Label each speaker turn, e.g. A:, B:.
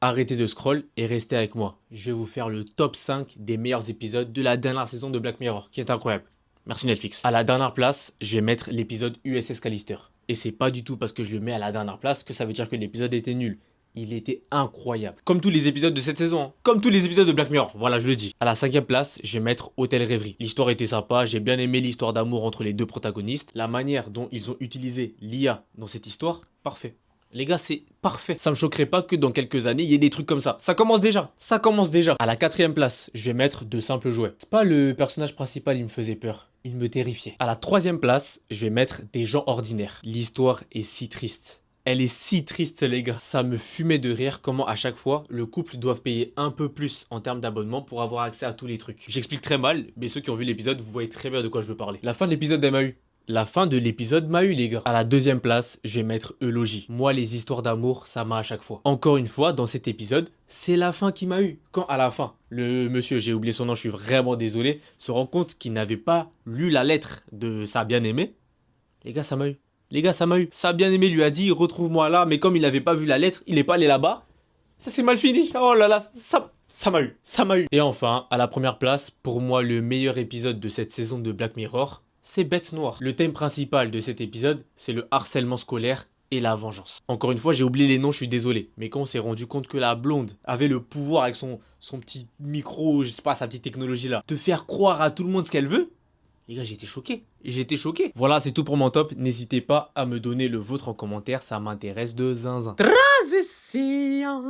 A: arrêtez de scroll et restez avec moi. Je vais vous faire le top 5 des meilleurs épisodes de la dernière saison de Black Mirror, qui est incroyable. Merci Netflix. À la dernière place, je vais mettre l'épisode USS Callister. Et c'est pas du tout parce que je le mets à la dernière place que ça veut dire que l'épisode était nul. Il était incroyable. Comme tous les épisodes de cette saison. Hein. Comme tous les épisodes de Black Mirror. Voilà, je le dis. À la 5e place, je vais mettre Hôtel Rêverie. L'histoire était sympa. J'ai bien aimé l'histoire d'amour entre les deux protagonistes. La manière dont ils ont utilisé l'IA dans cette histoire, parfait. Les gars, c'est parfait. Ça me choquerait pas que dans quelques années, il y ait des trucs comme ça. Ça commence déjà. Ça commence déjà. À la 4e place, je vais mettre De Simples Jouets. C'est pas le personnage principal, il me faisait peur. Il me terrifiait. À la 3e place, je vais mettre Des gens ordinaires. L'histoire est si triste. Elle est si triste les gars. Ça me fumait de rire comment à chaque fois, le couple doit payer un peu plus en termes d'abonnement pour avoir accès à tous les trucs. J'explique très mal, mais ceux qui ont vu l'épisode, vous voyez très bien de quoi je veux parler. La fin de l'épisode m'a eu. La fin de l'épisode m'a eu les gars. À la 2e place, je vais mettre Eulogie. Moi les histoires d'amour, ça m'a à chaque fois. Encore une fois, dans cet épisode, c'est la fin qui m'a eu. Quand à la fin, le monsieur, j'ai oublié son nom, je suis vraiment désolé, se rend compte qu'il n'avait pas lu la lettre de sa bien-aimée. Les gars, ça m'a eu. Les gars, ça m'a eu. Sa bien-aimée lui a dit, retrouve-moi là, mais comme il n'avait pas vu la lettre, il n'est pas allé là-bas. Ça s'est mal fini. Oh là là, ça m'a eu. Ça m'a eu. Et enfin, à la première place, pour moi, le meilleur épisode de cette saison de Black Mirror, c'est Bête Noire. Le thème principal de cet épisode, c'est le harcèlement scolaire et la vengeance. Encore une fois, j'ai oublié les noms, je suis désolé. Mais quand on s'est rendu compte que la blonde avait le pouvoir avec son petit micro, je sais pas, sa petite technologie là, de faire croire à tout le monde ce qu'elle veut, les gars, j'étais choqué. J'étais choqué. Voilà, c'est tout pour mon top. N'hésitez pas à me donner le vôtre en commentaire. Ça m'intéresse de zinzin. Transition.